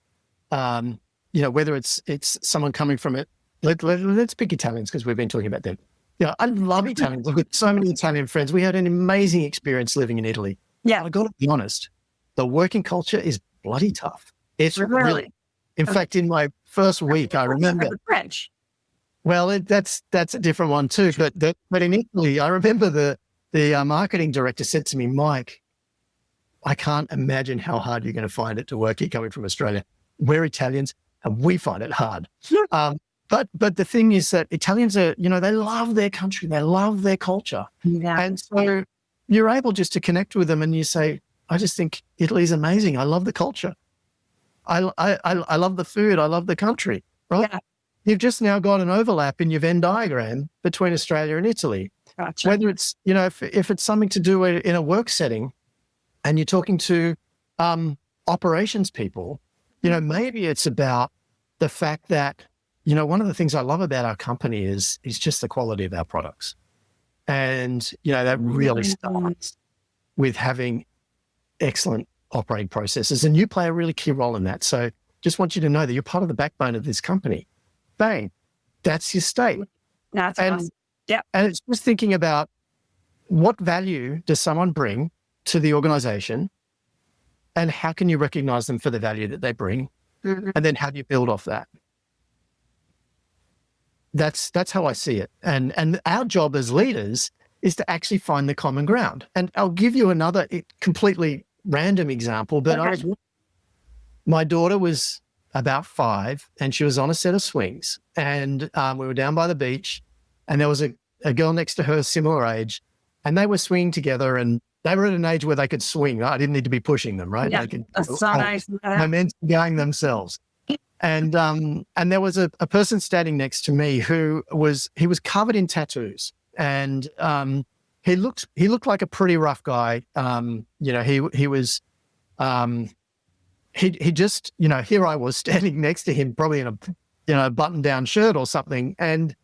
whether it's someone coming from it, let's pick Italians, because we've been talking about them. I love Italians. I've got so many Italian friends. We had an amazing experience living in Italy. Yeah. I got to be honest, the working culture is bloody tough. It's really. In fact, in my first week, I remember French. Well, that's a different one too. But in Italy, I remember the marketing director said to me, Mike, I can't imagine how hard you're going to find it to work here coming from Australia. We're Italians and we find it hard. But the thing is that Italians are, they love their country, they love their culture. Yeah. And so you're able just to connect with them and you say, I just think Italy's amazing. I love the culture. I love the food. I love the country. Right? Yeah. You've just now got an overlap in your Venn diagram between Australia and Italy. Gotcha. Whether it's, if it's something to do in a work setting and you're talking to operations people, maybe it's about the fact that, one of the things I love about our company is just the quality of our products. And, that really starts with having excellent operating processes. And you play a really key role in that. So just want you to know that you're part of the backbone of this company. Bang, that's your state. That's awesome. Yeah. And it's just thinking about what value does someone bring to the organization and how can you recognize them for the value that they bring? Mm-hmm. And then how do you build off that? That's how I see it. And our job as leaders is to actually find the common ground. And I'll give you another completely random example, but my daughter was about 5 and she was on a set of swings, and we were down by the beach, and there was a girl next to her, similar age, and they were swinging together, and they were at an age where they could swing. I didn't need to be pushing them, right? Yeah, They could that's so nice. momentum going themselves. And there was a person standing next to me who was covered in tattoos, and he looked like a pretty rough guy. He just, here I was standing next to him, probably in a button down shirt or something. And,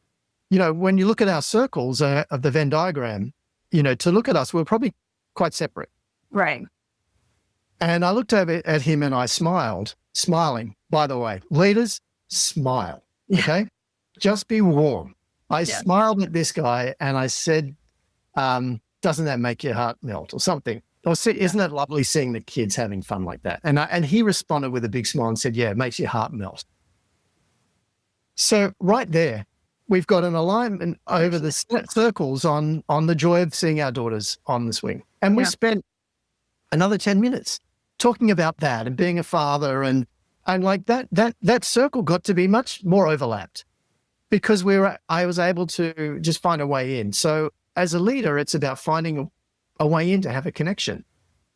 when you look at our circles of the Venn diagram, to look at us, we're probably quite separate. Right. And I looked over at him and I smiled, smiling, by the way. Leaders, smile, okay? Just be warm. I smiled at this guy and I said, doesn't that make your heart melt or something? Or isn't it lovely seeing the kids having fun like that? And he responded with a big smile and said, yeah, it makes your heart melt. So right there, we've got an alignment over the circles on the joy of seeing our daughters on the swing. And we spent another 10 minutes talking about that and being a father, and like that circle got to be much more overlapped because I was able to just find a way in. So as a leader, it's about finding a way in to have a connection.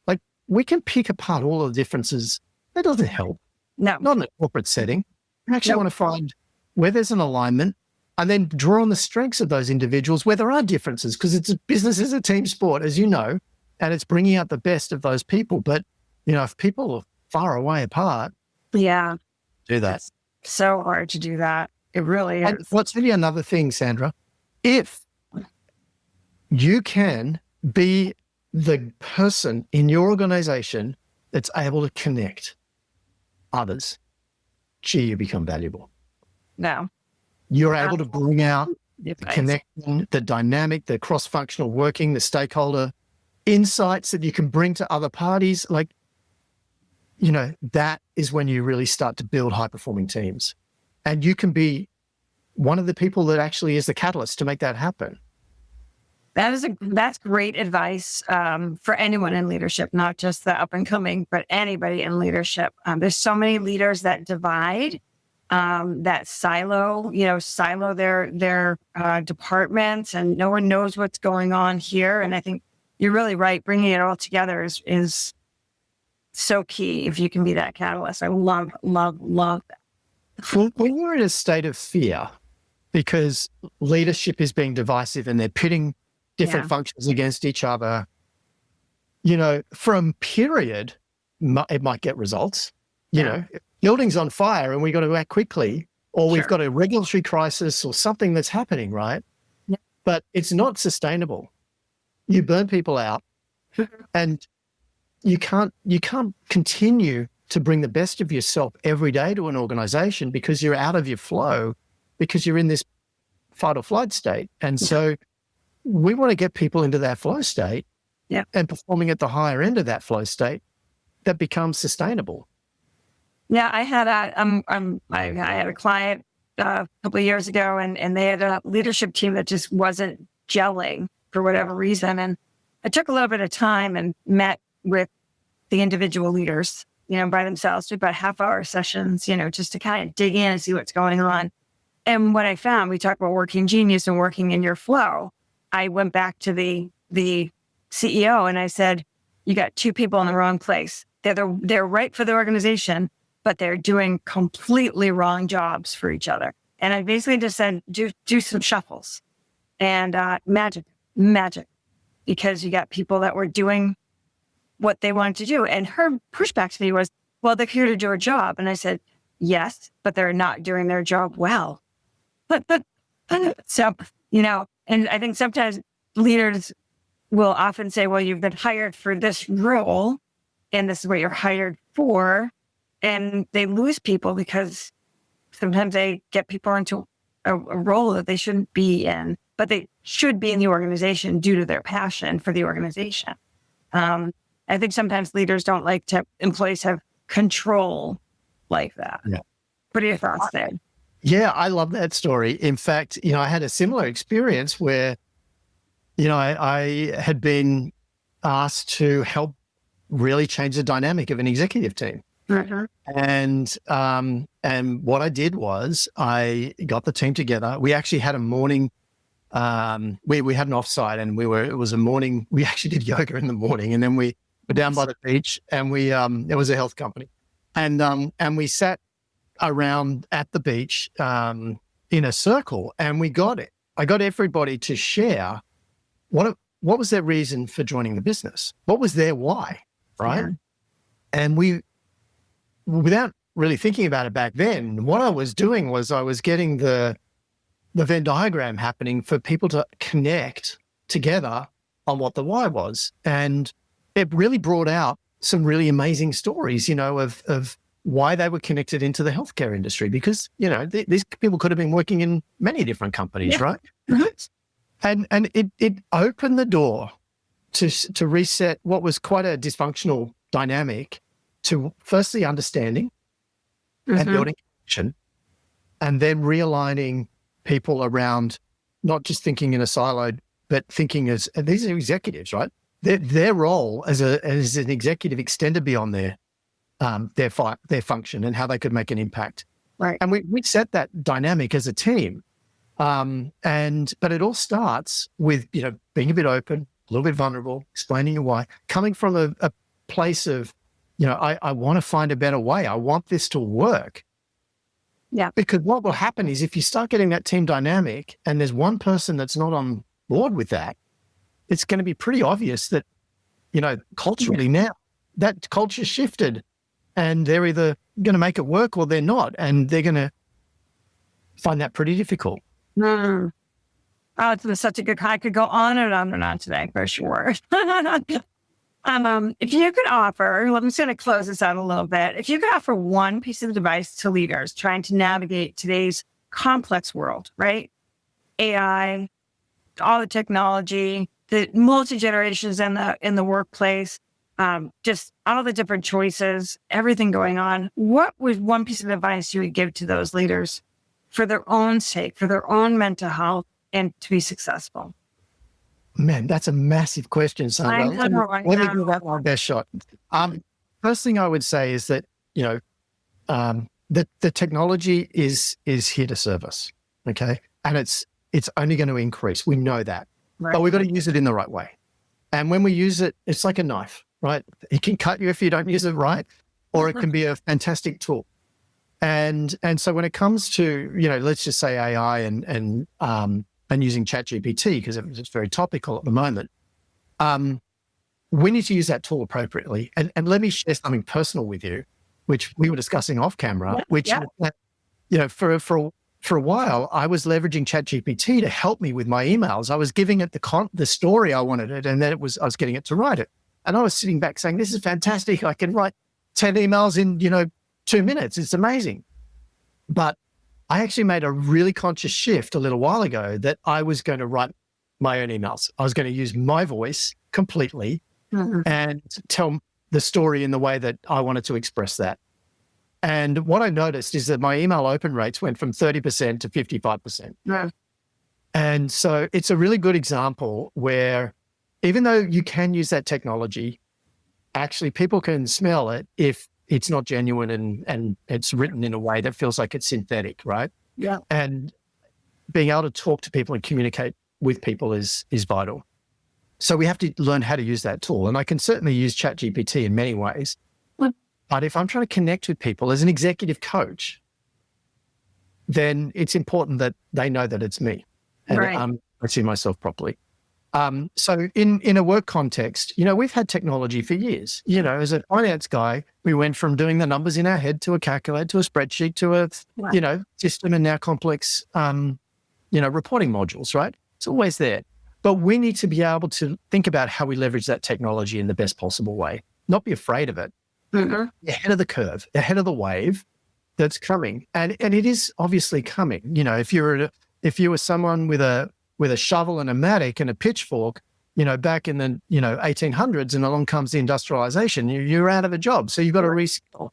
Like, we can pick apart all the differences. That doesn't help. No. Not in a corporate setting. You actually want to find where there's an alignment and then draw on the strengths of those individuals where there are differences, because business is a team sport, as you know, and it's bringing out the best of those people. But, if people are far away apart, do that. It's so hard to do that. It really is. And what's really another thing, Sandra, if you can be the person in your organization that's able to connect others, you become valuable. No. You're able to bring out the Right. connection, the dynamic, the cross-functional working, the stakeholder insights that you can bring to other parties. Like, that is when you really start to build high-performing teams. And you can be one of the people that actually is the catalyst to make that happen. That's great advice for anyone in leadership, not just the up and coming, but anybody in leadership. There's so many leaders that divide, that silo their departments, and no one knows what's going on here. And I think you're really right. Bringing it all together is so key if you can be that catalyst. I love that. When you're in a state of fear because leadership is being divisive and they're pitting different functions against each other, from period, it might get results. Building's on fire and we got to act quickly, or we've got a regulatory crisis or something that's happening, right? Yeah. But it's not sustainable. You burn people out and you can't continue to bring the best of yourself every day to an organization because you're out of your flow, because you're in this fight or flight state. And so we want to get people into that flow state and performing at the higher end of that flow state that becomes sustainable. Yeah, I had a client a couple of years ago, and they had a leadership team that just wasn't gelling for whatever reason. And I took a little bit of time and met with the individual leaders, by themselves, did about half-hour sessions, just to kind of dig in and see what's going on. And what I found, we talked about working genius and working in your flow. I went back to the CEO and I said, you got two people in the wrong place. They're right for the organization, but they're doing completely wrong jobs for each other. And I basically just said, do some shuffles and magic, because you got people that were doing what they wanted to do. And her pushback to me was, well, they're here to do a job. And I said, yes, but they're not doing their job well. So, and I think sometimes leaders will often say, well, you've been hired for this role and this is what you're hired for. And they lose people because sometimes they get people into a role that they shouldn't be in, but they should be in the organization due to their passion for the organization. I think sometimes leaders don't like to employees have control like that. Yeah. What are your thoughts there? Yeah, I love that story. In fact, I had a similar experience where, I had been asked to help really change the dynamic of an executive team Mhm. And what I did was I got the team together. We actually had a morning. We had an offsite, and it was a morning. We actually did yoga in the morning, and then we were down by the beach, and it was a health company, and we sat around at the beach in a circle, and we got it. I got everybody to share what was their reason for joining the business, what was their why, right? Yeah. And without really thinking about it back then, what I was doing was I was getting the Venn diagram happening for people to connect together on what the why was. And it really brought out some really amazing stories, of why they were connected into the healthcare industry, because, these people could have been working in many different companies, Yeah. right? And it opened the door to reset what was quite a dysfunctional dynamic to firstly understanding and Mhm. building connection, and then realigning people around not just thinking in a siloed, but thinking as these are executives, right? Their role as an executive extended beyond their function and how they could make an impact. Right. And we set that dynamic as a team. But it all starts with, being a bit open, a little bit vulnerable, explaining your why, coming from a place of, I want to find a better way. I want this to work. Yeah. Because what will happen is if you start getting that team dynamic and there's one person that's not on board with that, it's going to be pretty obvious that, culturally now that culture shifted, and they're either going to make it work or they're not. And they're going to find that pretty difficult. Mm. Oh, it's been such a good. I could go on and on and on today for sure. If you could offer, I'm just going to close this out a little bit. If you could offer one piece of advice to leaders trying to navigate today's complex world, right? AI, all the technology, the multi-generations in the workplace, just all the different choices, everything going on. What was one piece of advice you would give to those leaders for their own sake, for their own mental health, and to be successable? Man, that's a massive question, Sandra. I know. Let me give that my best shot. First thing I would say is that, the technology is here to serve us, okay? And it's only going to increase. We know that. Right. But we've got to use it in the right way. And when we use it, it's like a knife, right? It can cut you if you don't use it right, or it can be a fantastic tool. And so when it comes to, let's just say AI and using ChatGPT, because it's very topical at the moment, we need to use that tool appropriately. And let me share something personal with you, which we were discussing off camera, for a while, I was leveraging ChatGPT to help me with my emails. I was giving it the story I wanted it, and then I was getting it to write it. And I was sitting back saying, this is fantastic. I can write 10 emails in, 2 minutes. It's amazing. But I actually made a really conscious shift a little while ago that I was going to write my own emails. I was going to use my voice completely and tell the story in the way that I wanted to express that. And what I noticed is that my email open rates went from 30% to 55%. Yeah. And so it's a really good example where even though you can use that technology, actually people can smell it if it's not genuine and it's written in a way that feels like it's synthetic, right? Yeah. And being able to talk to people and communicate with people is vital. So we have to learn how to use that tool. And I can certainly use ChatGPT in many ways. But if I'm trying to connect with people as an executive coach, then it's important that they know that it's me and I see myself properly. So in a work context, we've had technology for years. As a finance guy, we went from doing the numbers in our head to a calculator, to a spreadsheet, to a, system, and now complex, reporting modules, right? It's always there. But we need to be able to think about how we leverage that technology in the best possible way, not be afraid of it. Ahead of the curve, ahead of the wave that's coming. And it is obviously coming. If you were someone with a shovel and a mattock and a pitchfork, back in the, 1800s, and along comes the industrialization, you're out of a job. So you've got to reskill.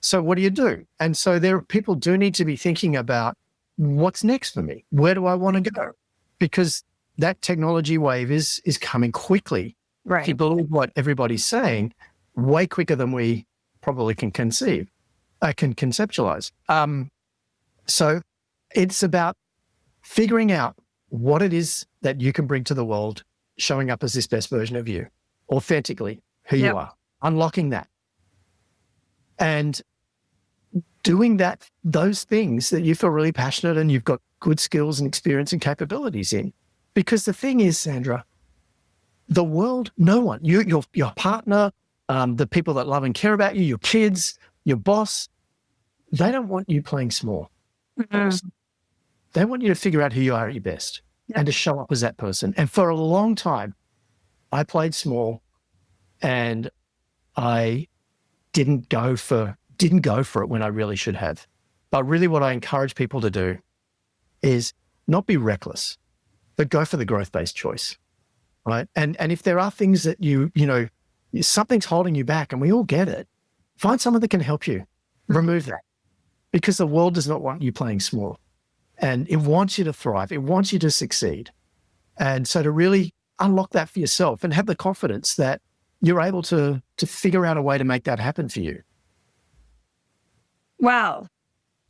So what do you do? And so people do need to be thinking about what's next for me? Where do I want to go? Because that technology wave is coming quickly. Right. If you believe what everybody's saying, way quicker than we probably can conceptualize. So it's about figuring out what it is that you can bring to the world, showing up as this best version of you, authentically who you are, unlocking that. And doing those things that you feel really passionate and you've got good skills and experience and capabilities in. Because the thing is, Sandra, the world, no one, your partner, the people that love and care about you, your kids, your boss, they don't want you playing small. Mm-hmm. They want you to figure out who you are at your best and to show up as that person. And for a long time, I played small and I didn't go for it when I really should have. But really what I encourage people to do is not be reckless, but go for the growth-based choice, right? And if there are things that something's holding you back, and we all get it, find someone that can help you. Remove that. Because the world does not want you playing small. And it wants you to thrive. It wants you to succeed. And so to really unlock that for yourself and have the confidence that you're able to figure out a way to make that happen for you. Well,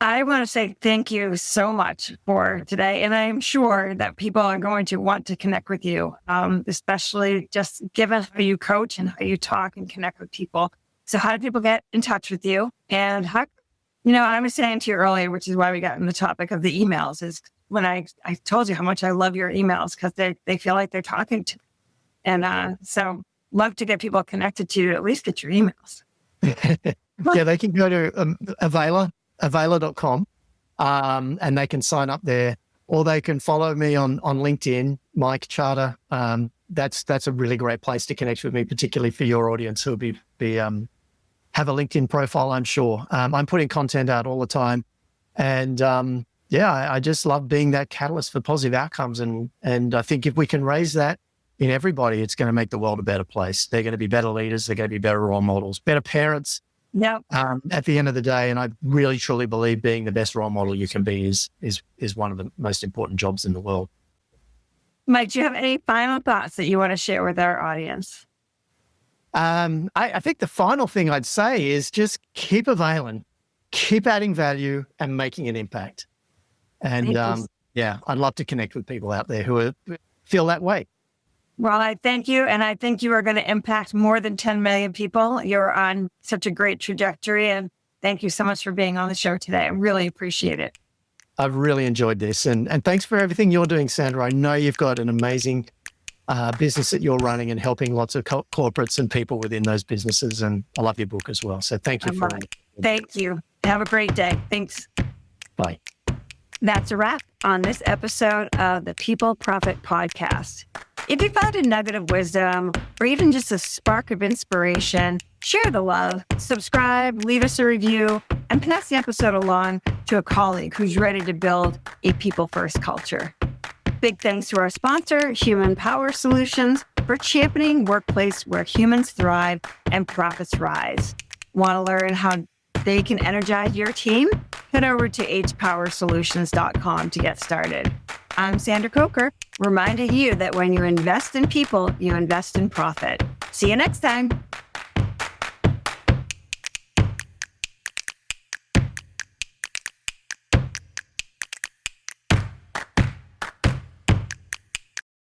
I want to say thank you so much for today. And I'm sure that people are going to want to connect with you, especially just given how you coach and how you talk and connect with people. So how do people get in touch with you? And how, I was saying to you earlier, which is why we got in the topic of the emails, is when I told you how much I love your emails because they feel like they're talking to me. And so love to get people connected to you, at least get your emails. Yeah, they can go to Availa.com and they can sign up there, or they can follow me on LinkedIn, Mike Charter. That's a really great place to connect with me, particularly for your audience who will have a LinkedIn profile, I'm sure. I'm putting content out all the time. And I just love being that catalyst for positive outcomes. And I think if we can raise that in everybody, it's going to make the world a better place. They're going to be better leaders. They're going to be better role models, better parents. Yeah. At the end of the day, and I really truly believe being the best role model you can be is one of the most important jobs in the world. Mike, do you have any final thoughts that you want to share with our audience? I think the final thing I'd say is just keep availing, keep adding value and making an impact. And I'd love to connect with people out there who feel that way. Well, I thank you. And I think you are going to impact more than 10 million people. You're on such a great trajectory. And thank you so much for being on the show today. I really appreciate it. I've really enjoyed this. And thanks for everything you're doing, Sandra. I know you've got an amazing business that you're running and helping lots of corporates and people within those businesses. And I love your book as well. So thank you for it. Thank you. Have a great day. Thanks. Bye. That's a wrap on this episode of the People Profit Podcast. If you found a nugget of wisdom or even just a spark of inspiration, share the love, subscribe, leave us a review, and pass the episode along to a colleague who's ready to build a people-first culture. Big thanks to our sponsor, Human Power Solutions, for championing workplace where humans thrive and profits rise. Want to learn how they can energize your team? Head over to hpowersolutions.com to get started. I'm Sandra Coker, reminding you that when you invest in people, you invest in profit. See you next time.